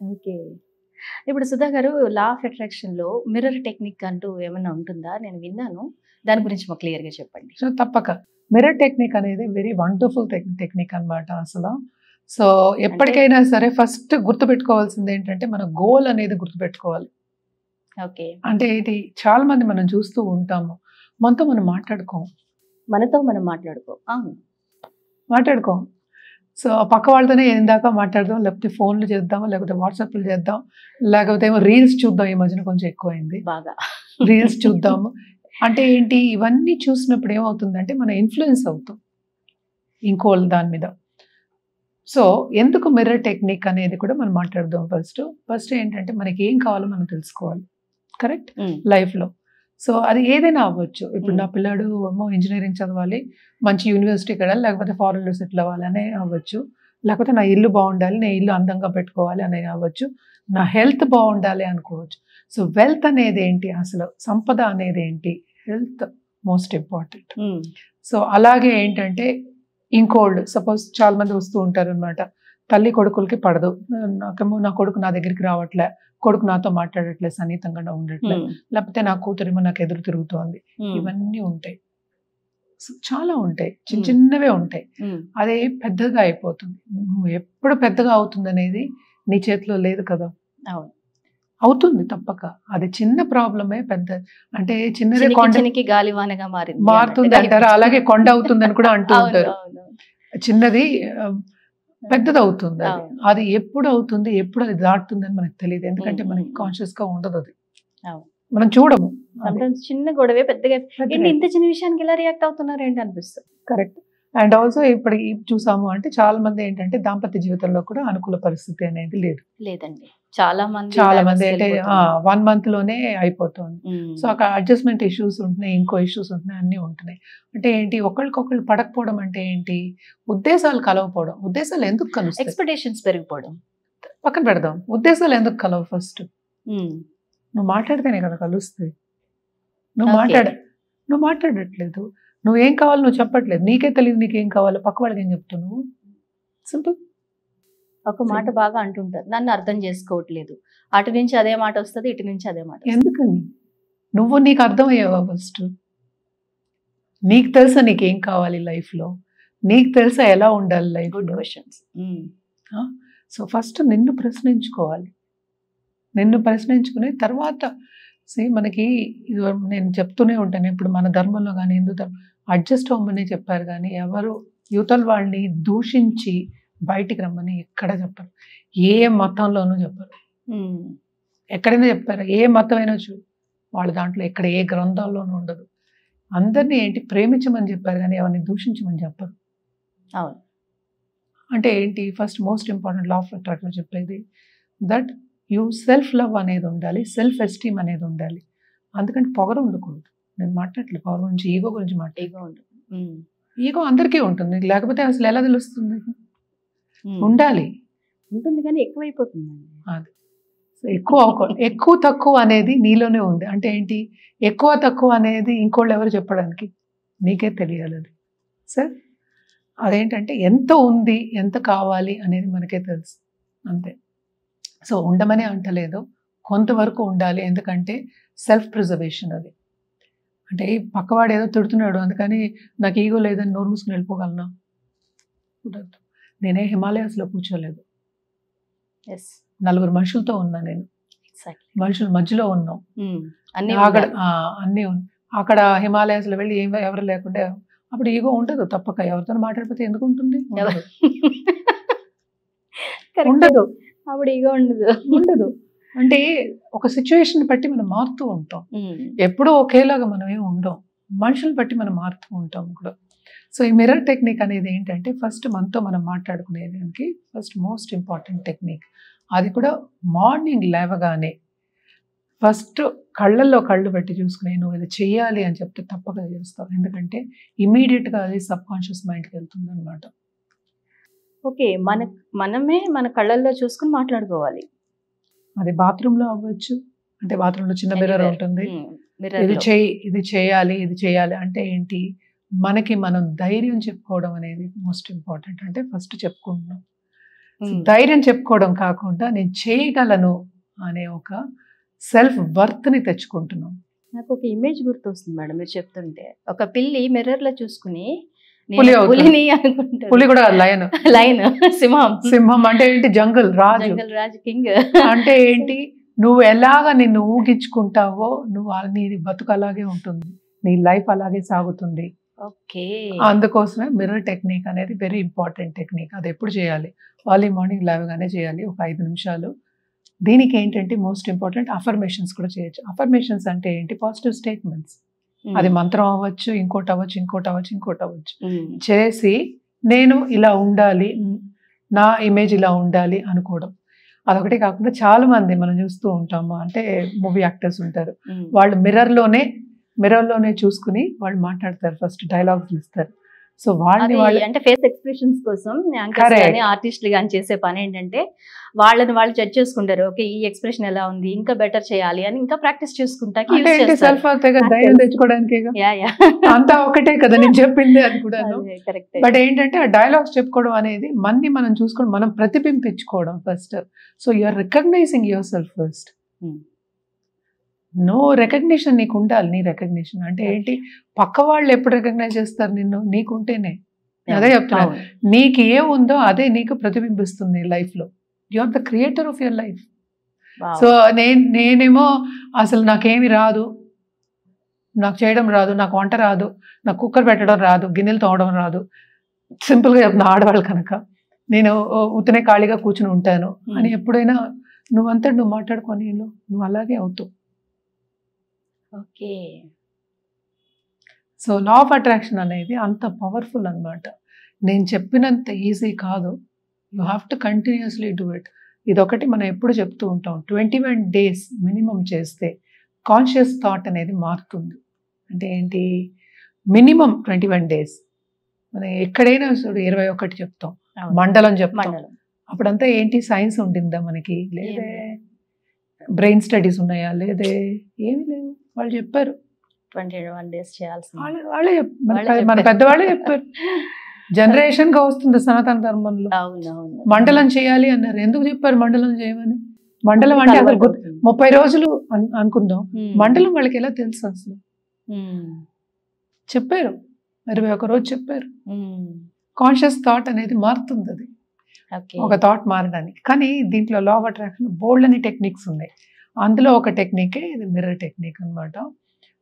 Okay. ఇప్పుడు సుధా గారు law of అట్రాక్షన్‌లో mirror technique అంటూ ఏమన్నా ఉంటుందా? నేను విన్నాను. దాని గురించి మాకు క్లియర్‌గా చెప్పండి. సో తప్పక మిర్రర్ టెక్నిక్ అనేది వెరీ వండర్ఫుల్ టెక్నిక్ అన్నమాట అసలు. సో ఎప్పటికైనా సరే ఫస్ట్ గుర్తుపెట్టుకోవాల్సింది ఏంటంటే మన గోల్ అనేది గుర్తుపెట్టుకోవాలి. ఓకే. అంటే ఇది చాలా మంది మనం చూస్తూ ఉంటాము. మనతో మనం మాట్లాడుకోం. మనతో మనం అవును. మాట్లాడుకోం. సో పక్క వాళ్ళతోనే ఏందాక మాట్లాడదాం, లేకపోతే ఫోన్లు చేద్దాం, లేకపోతే వాట్సాప్లు చేద్దాం, లేకపోతే ఏమో రీల్స్ చూద్దాం. ఈ మధ్యన కొంచెం ఎక్కువైంది. బాగా. రీల్స్ చూద్దాము. అంటే ఏంటి ఇవన్నీ చూసినప్పుడు ఏమవుతుందంటే మనం ఇన్‌ఫ్లూయెన్స్ అవుతాం ఇంకోళ్ళ దాని మీద. సో ఎందుకు మిర్రర్ టెక్నిక్ అనేది కూడా మనం మాట్లాడదాం ఫస్ట్. ఫస్ట్ ఏంటంటే మనకి ఏం కావాలో మనం తెలుసుకోవాలి. కరెక్ట్? హ్మ్. లైఫ్‌లో. సో అది ఏదైనా అవ్వచ్చు. ఇప్పుడు నా హ్మ్. పిల్లాడు ఏమో ఇంజినీరింగ్ చదవాలి, మంచి యూనివర్సిటీకి వెళ్ళాలి, లేకపోతే ఫారెన్‌లో సెటిల్ అవ్వాలి అనే అవ్వచ్చు. లేకపోతే నా ఇల్లు బాగుండాలి, నేను ఇల్లు అందంగా పెట్టుకోవాలి అని అవ్వచ్చు. నా హెల్త్ బాగుండాలి అనుకోవచ్చు. సో వెల్త్ అనేది ఏంటి అసలు? సంపద అనేది ఏంటి? Health most important. హ్మ్. సో అలాగే ఏంటంటే ఇంకోళ్ళు సపోజ్ చాలా మంది వస్తూ ఉంటారనమాట. తల్లి కొడుకులకి పడదు. నాకేమో నా కొడుకు నా దగ్గరికి రావట్లే, కొడుకు నాతో మాట్లాడట్లే, సన్నిహితంగా ఉండట్లే, హ్మ్. లేకపోతే నా కూతురేమో నాకు ఎదురు తిరుగుతోంది. హ్మ్. ఇవన్నీ ఉంటాయి. సో చాలా ఉంటాయి. చిన్న హ్మ్. చిన్నవే ఉంటాయి. హ్మ్. అదే పెద్దగా అయిపోతుంది. నువ్వు ఎప్పుడు పెద్దగా అవుతుందనేది నీ చేతిలో లేదు కదా! అవును. అవుతుంది తప్పక. అది చిన్న ప్రాబ్లమే పెద్ద అంటే చిన్నదే చినికి కొండ చినికి గాలివానగా మారింది మారుతుంది అన్నట్టుగా అంటారు. అయిపోతుంది. అలాగే కొండ అవుతుందని కూడా అంటూ అవును. ఉంటారు. అవును. చిన్నది పెద్దదవుతుంది అది. అవును. అది ఎప్పుడు అవుతుంది, ఎప్పుడు అది దాటుతుందని మనకు తెలీదు. ఎందుకంటే హ్మ్. మనకి హ్మ్. కాన్షియస్‌గా ఉండదది. అవును. మనం చూడము. అది సమ్‌టైమ్స్ చిన్న గొడవే పెద్దగా ఏంటి పెద్దగా ఇంత చిన్న విషయానికి ఇలా రియాక్ట్ అవుతున్నారేంటి అనిపిస్తది. కరెక్ట్. అండ్ ఆల్సో ఇప్పుడు చూసాము అంటే చాలా మంది ఏంటంటే దాంపత్య జీవితంలో కూడా అనుకూల పరిస్థితి అనేది లేదు. లేదండి. చాలా మంది చాలా మంది డైవర్స్‌కి అంటే వెళ్ళిపోతున్నారు. 1 మంత్‌లోనే అయిపోతుంది. సో హ్మ్. అక్కడ అడ్జస్ట్‌మెంట్ ఇష్యూస్ ఉంటున్నాయి. ఇంకో ఇష్యూస్ ఉంటున్నాయి. అన్నీ ఉంటున్నాయి. అంటే ఏంటి ఒకళ్ళకొకళ్ళు పడకపోవడం అంటే ఏంటి? ఉద్దేశాలు కలవకపోవడం. ఉద్దేశాలు ఎందుకు కలుస్తాయి? ఎక్స్‌పెక్టేషన్స్ పెరిగిపోవడం. పక్కన పెడదాం. ఉద్దేశాలు ఎందుకు కలవు ఫస్ట్? హ్మ్. నువ్వు మాట్లాడితేనే కదా కలుస్తాయి. నువ్వు ఓకే. మాట్లాడ నువ్వు మాట్లాడట్లేదు. నువ్వేం కావాలో నువ్వు చెప్పట్లేదు. నీకే తెలీదు నీకేం కావాలో పక్క వాళ్ళకేం చెప్తావు నువ్వు? సింపుల్. ఒక మాట బాగా అంటుంటారు. నన్ను అర్థం చేసుకోవట్లేదు. అటు నుంచి అదే మాట వస్తది. ఇటు నుంచి అదే మాట వస్తది. ఎందుకని? నువ్వు నీకు అర్థమయ్యావా ఫస్ట్? నీకు తెలుసా నీకేం కావాలి లైఫ్‌లో? నీకు తెలుసా ఎలా ఉండాలి గుడ్ లైఫ్‌లో? క్వెషన్స్. హ్మ్. ఆ! సో ఫస్ట్ నిన్ను ప్రశ్నించుకోవాలి. నిన్ను ప్రశ్నించుకుని తర్వాత మనకి ఇది నేను చెప్తూనే ఉంటాను. ఇప్పుడు మన ధర్మంలో గాని, హిందూ ధర్మం అడ్జస్ట్ అవ్వమని చెప్పారు గానీ, ఎవరు యువతల వాళ్ళని దూషించి బయటికి రమ్మని ఎక్కడ చెప్పరు. ఏ మతంలోనూ చెప్పరు. హ్మ్. ఎక్కడైనా చెప్పారా? ఏ మతమైనా వాళ్ళ దాంట్లో ఎక్కడ ఏ గ్రంథాల్లోనూ ఉండదు. అందరిని ఏంటి ప్రేమించమని చెప్పారు గానీ, ఎవరిని దూషించమని చెప్పరు. అవును. అంటే ఏంటి first most important law of attraction చెప్పేది దట్ యూ సెల్ఫ్ లవ్ అనేది ఉండాలి. సెల్ఫ్ ఎస్టీమ్ అనేది ఉండాలి. అందుకని పొగరు ఉండకూడదు. నేను మాట్లాడట్లేదు పొగరు గురించి, ఈగో గురించి ఈగో ఉంటుంది. హ్మ్. ఈగో అందరికీ ఉంటుంది. లేకపోతే అసలు ఎలా తెలుస్తుంది? హ్మ్. ఉండాలి. ఉంటుంది కానీ ఎక్కువైపోతుందండి. అది. సో ఎక్కువ తక్కువ అనేది నీలోనే ఉంది. అంటే ఏంటి? ఎక్కువ తక్కువ అనేది ఇంకోళ్ళు ఎవరు చెప్పడానికి? నీకే తెలియాలి అది. సార్ అదేంటంటే ఎంత ఉంది, ఎంత కావాలి అనేది మనకే తెలుసు. అంతే. సో ఉండమనే అంటలేదు. కొంతవరకు ఉండాలి. ఎందుకంటే సెల్ఫ్ ప్రిజర్వేషన్ అది. అంటే పక్కవాడు ఏదో తిడుతున్నాడు అందుకని నాకు ఈగో లేదని నోరు మూసుకొని వెళ్ళిపోగలనా? కుదరదు. నేనే హిమాలయాస్‌లో కూర్చోలేదు. యెస్. నలుగురు మనుషులతో ఉన్నా నేను. ఎగ్జాక్ట్‌లీ. మనుషుల మధ్యలో ఉన్నాం. హ్మ్. అన్నీ అక్కడ ఉండాలి. అన్నీ ఉన్నాయి. అక్కడ హిమాలయాస్‌లో వెళ్ళి ఎవరు లేకుంటే అప్పుడు ఈగో ఉండదు తప్పక. ఎవరితోని మాట్లాడిపోతే ఎందుకుంటుంది? ఉండదు. కరెక్టే. ఉండదు. అప్పుడు ఈగో ఉండదు. ఉండదు. అంటే ఒక సిట్యుయేషన్ బట్టి మనం మారుతూ ఉంటాం. హ్మ్. ఎప్పుడూ ఒకేలాగా మనం ఏమి ఉండం. మనుషుల్ని బట్టి మనం మారుతూ ఉంటాం కూడా. సో ఈ మిర్రర్ టెక్నిక్ అనేది ఏంటంటే ఫస్ట్ మనతో మనం మాట్లాడుకునేదానికి ఫస్ట్ మోస్ట్ ఇంపార్టెంట్ టెక్నిక్. అది కూడా మార్నింగ్ లేవగానే ఫస్ట్ కళ్ళల్లో కళ్ళు పెట్టి చూసుకుని నువ్వు ఇది చెయ్యాలి అని చెప్తే తప్పక చేస్తావు. ఎందుకంటే ఇమ్మీడియేట్‌గా అది సబ్‌కాన్షియస్ మైండ్‌కి వెళ్తుందనమాట. ఓకే. మనమే మన కళ్ళల్లో చూసుకొని మాట్లాడుకోవాలి. అది బాత్రూమ్‌లో అవ్వచ్చు. అంటే బాత్రూమ్‌లో చిన్న మిర్రర్ ఎనీవేర్. ఉంటుంది. హ్మ్. ఇది మిర్రర్‌లో. చెయ్యి, ఇది చేయాలి, ఇది చేయాలి అంటే ఏంటి? మనకి మనం ధైర్యం చెప్పుకోవడం అనేది మోస్ట్ ఇంపార్టెంట్. అంటే ఫస్ట్ చెప్పుకుంటున్నాం. ధైర్యం చెప్పుకోవడం కాకుండా నేను చేయగలను అనే ఒక సెల్ఫ్ వర్త్ ని తెచ్చుకుంటున్నాం. నాకు ఒక ఇమేజ్ గుర్తొస్తుంది మేడం మీరు చెప్తుంటే. ఒక పిల్లి మిర్రర్ లో చూసుకుని పులి నేను అవుతుంది. పులిని అనుకుంటాను. పులి కూడా లయన్. లైన్ సింహం. సింహం అంటే ఏంటి? జంగల్ రాజు. జంగల్ రాజ్ కింగ్. అంటే ఏంటి? నువ్వు ఎలాగ నిన్ను ఊగించుకుంటావో నీ బతుకు అలాగే ఉంటుంది, నీ లైఫ్ అలాగే సాగుతుంది. ఓకే. అందుకోసమే మిర్రర్ టెక్నిక్ అనేది వెరీ ఇంపార్టెంట్ టెక్నిక్. అది ఎప్పుడు చేయాలి? ఎర్లీ మార్నింగ్ లేవగానే చేయాలి, ఒక 5 నిమిషాలు. దీనికి ఏంటంటే మోస్ట్ ఇంపార్టెంట్ అఫర్మేషన్స్ కూడా చేయొచ్చు. అఫర్మేషన్స్ అంటే ఏంటి? Positive statements. అది మంత్రం అవ్వచ్చు, ఇంకోటి అవ్వచ్చు. చేసి నేను ఇలా ఉండాలి, నా ఇమేజ్ ఇలా ఉండాలి అనుకోవడం. అదొకటే కాకుండా చాలా మంది మనం చూస్తూ ఉంటాము, అంటే మూవీ యాక్టర్స్ ఉంటారు, వాళ్ళు మిర్రర్లోనే చూసుకుని వాళ్ళు మాట్లాడతారు, ఫస్ట్ డైలాగ్స్ ఇస్తారు. సో వాళ్ళు అంటే ఫేస్ ఎక్స్ప్రెషన్స్ కోసం ఆర్టిస్టులు కానీ చేసే పని ఏంటంటే వాళ్ళని వాళ్ళు జడ్జ్ చేసుకుంటారు. ఓకే, ఈ ఎక్స్ప్రెషన్ ఎలా ఉంది, ఇంకా బెటర్ చేయాలి అని ఇంకా ప్రాక్టీస్ చేసుకుంటా. సెల్ఫ్ ధైర్యం తెచ్చుకోవడానికి అంతా ఒకటే కదా నేను చెప్పింది, అది కూడా. బట్ ఏంటంటే ఆ డైలాగ్స్ చెప్పుకోవడం అనేది మనం చూసుకోవడం, మనం ప్రతిబింబించుకోవడం first. So you're recognizing yourself first. No recognition నీకు ఉండాలి. నీ రికగ్నిషన్ అంటే ఏంటి? పక్క వాళ్ళు ఎప్పుడు రికగ్నైజ్ చేస్తారు నిన్ను? నీకుంటేనే. అదే చెప్తున్నా, నీకు ఏముందో అదే నీకు ప్రతిబింబిస్తుంది లైఫ్ లో. You are the creator of your life. So నేనేమో అసలు నాకేమి రాదు, నాకు చేయడం రాదు, నాకు వంట రాదు, నాకు కుక్కర్ పెట్టడం రాదు, గిన్నెలు తోమడం రాదు, సింపుల్గా చెప్తున్నా ఆడవాళ్ళు కనుక, నేను ఉత్తనే ఖాళీగా కూర్చుని ఉంటాను అని ఎప్పుడైనా నువ్వు మాట్లాడుకొని నువ్వు అలాగే అవుతావు. Okay. So law of attraction అనేది అంత పవర్ఫుల్ అన్నమాట. నేను చెప్పినంత ఈజీ కాదు. You have to continuously do it. ఇదొకటి మనం ఎప్పుడు చెప్తూ ఉంటాం, 21 days మినిమం చేస్తే కాన్షియస్ థాట్ అనేది మారుతుంది. అంటే ఏంటి? Minimum 21 days. మనం ఎక్కడైనా 21 చెప్తాం, మండలం చెప్తాం. అప్పుడంతా ఏంటి? సైన్స్ ఉండిందా మనకి? లేదే. బ్రెయిన్ స్టడీస్ ఉన్నాయా? లేదే. ఏమీ లేవు. వాళ్ళు చెప్పారు 21 days చేయాల్సింది. వాళ్ళే మన పెద్దవాళ్ళే చెప్పారు. జనరేషన్ గా వస్తుంది సనాతన ధర్మంలో. మండలం చేయాలి అన్నారు. ఎందుకు చెప్పారు మండలం చేయమని? మండలం అంటే అసలు 30 రోజులు అనుకుందాం. మండలం వాళ్ళకి ఎలా తెలుసు అసలు? చెప్పారు, 21 రోజు చెప్పారు. కాన్షియస్ థాట్ అనేది మారుతుంది, అది ఒక థాట్ మారడానికి. కానీ దీంట్లో లా ఆఫ్ అట్రాక్షన్ బోల్డ్ అని టెక్నిక్స్ ఉన్నాయి. అందులో ఒక టెక్నికే ఇది మిర్రర్ టెక్నిక్ అనమాట.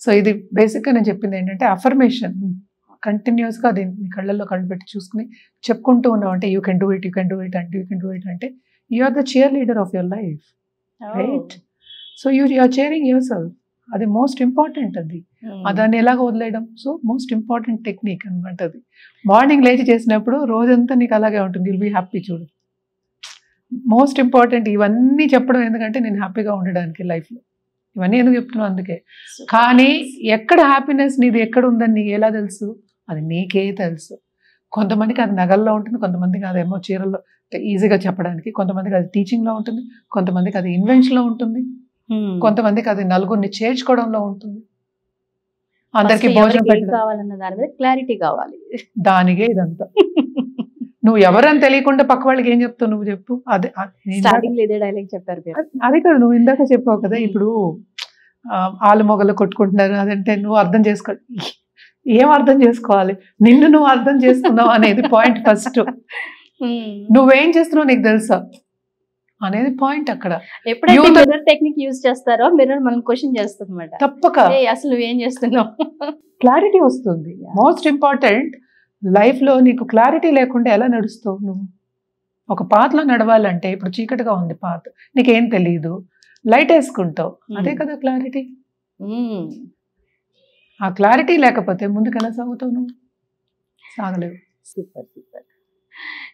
సో ఇది బేసిక్గా నేను చెప్పింది ఏంటంటే అఫర్మేషన్. కంటిన్యూస్గా దీన్ని కళ్ళల్లో కళ్ళు పెట్టి చూసుకుని చెప్పుకుంటూ ఉన్నాం అంటే యూ కెన్ డూ ఇట్ అంటే you are the cheerleader of your life, right? So you are cheering yourself. అది మోస్ట్ ఇంపార్టెంట్. అది దాన్ని ఎలాగ వదిలేయడం? సో మోస్ట్ ఇంపార్టెంట్ టెక్నిక్ అనమాట అది. మార్నింగ్ లేచి చేసినప్పుడు రోజంతా నీకు అలాగే ఉంటుంది, యుల్ బీ హ్యాపీ. చూడు, మోస్ట్ ఇంపార్టెంట్ ఇవన్నీ చెప్పడం ఎందుకంటే నేను హ్యాపీగా ఉండడానికి లైఫ్లో. ఇవన్నీ ఎందుకు చెప్తున్నాను? అందుకే. కానీ ఎక్కడ హ్యాపీనెస్ నీది ఎక్కడ ఉందని నీకు ఎలా తెలుసు? అది నీకే తెలుసు. కొంతమందికి అది నగల్లో ఉంటుంది, కొంతమందికి అదేమో చీరల్లో ఈజీగా చెప్పడానికి, కొంతమందికి అది టీచింగ్లో ఉంటుంది, కొంతమందికి అది ఇన్వెన్షన్లో ఉంటుంది, కొంతమందికి అది నలుగురిని చేర్చుకోవడంలో ఉంటుంది, అందరికి భోజనం కావాలన్న దాని మీద క్లారిటీ కావాలి. దానికే ఇదంతా. నువ్వు ఎవరని తెలియకుండా పక్క వాళ్ళకి ఏం చెప్తావు? నువ్వు చెప్పు. అదే డైలాగ్ చెప్పారు. అదే కదా నువ్వు ఇందాక చెప్పావు కదా, ఇప్పుడు ఆలు మొగలు కొట్టుకుంటున్నారు అదంటే నువ్వు అర్థం చేసుకో. ఏం అర్థం చేసుకోవాలి? నిన్ను నువ్వు అర్థం చేసుకున్నావు అనేది పాయింట్ ఫస్ట్. నువ్వేం చేస్తున్నావు నీకు తెలుసా అనేది పాయింట్ అక్కడ. ఎప్పుడైతే మిర్రర్ టెక్నిక్ యూజ్ చేస్తారో మిర్రర్ మనం క్వశ్చన్ చేస్తుంది అన్నమాట. తప్పక అసలు నువ్వేం చేస్తున్నావు క్లారిటీ వస్తుంది. మోస్ట్ ఇంపార్టెంట్, లైఫ్లో నీకు క్లారిటీ లేకుండా ఎలా నడుస్తావు నువ్వు? ఒక పాత్లో నడవాలంటే ఇప్పుడు చీకటిగా ఉంది పాత్, నీకేం తెలియదు, లైట్ వేసుకుంటావు, అదే కదా క్లారిటీ. ఆ క్లారిటీ లేకపోతే ముందుకు ఎలా సాగుతావు? నువ్వు సాగలేవు. Super super.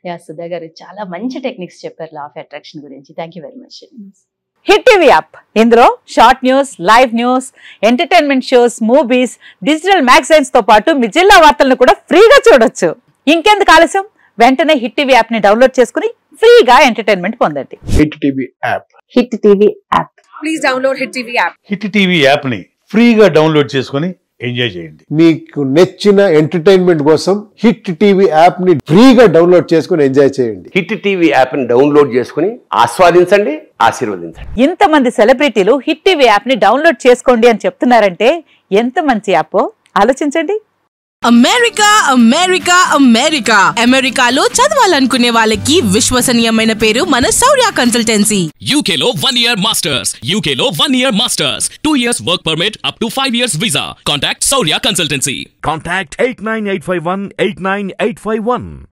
Yeah Sudha garu చాలా మంచి టెక్నిక్స్ చెప్పారు లా ఆఫ్ అట్రాక్షన్ గురించి. Thank you very much. Hit TV app, ఇందులో short news, live news, entertainment shows, movies, digital magazines తో పాటు మీ జిల్లా వార్తలను కూడా ఫ్రీగా చూడొచ్చు. ఇంకెందుకు ఆలస్యం? వెంటనే హిట్ టీవీ యాప్ ని డౌన్లోడ్ చేసుకుని ఫ్రీగా ఎంటర్టైన్మెంట్ పొందండి. Hit TV app. Hit TV app. Please download hit TV app. Hit TV app ని ఫ్రీగా డౌన్లోడ్ చేసుకుని ఎంజాయ్ చేయండి. మీకు నచ్చిన ఎంటర్టైన్మెంట్ కోసం హిట్ టీవీ యాప్ ని ఫ్రీగా డౌన్లోడ్ చేసుకుని ఎంజాయ్ చేయండి. హిట్ టీవీ యాప్ ని డౌన్లోడ్ చేసుకుని ఆస్వాదించండి, ఆశీర్వదించండి. ఇంతమంది సెలబ్రిటీలు హిట్ టీవీ యాప్ ని డౌన్లోడ్ చేసుకోండి అని చెప్తున్నారంటే ఎంత మంచి యాప్ ఆలోచించండి. అమెరికా అమెరికా అమెరికా అమెరికాలో చదవాలనుకునే వాళ్ళకి విశ్వసనీయమైన పేరు మన శౌర్య కన్సల్టెన్సీ. UK లో 1 year masters, UK లో 1 year masters, 2 years work permit up to 5 years visa. Contact Saurya Consultancy. Contact 89851 89851.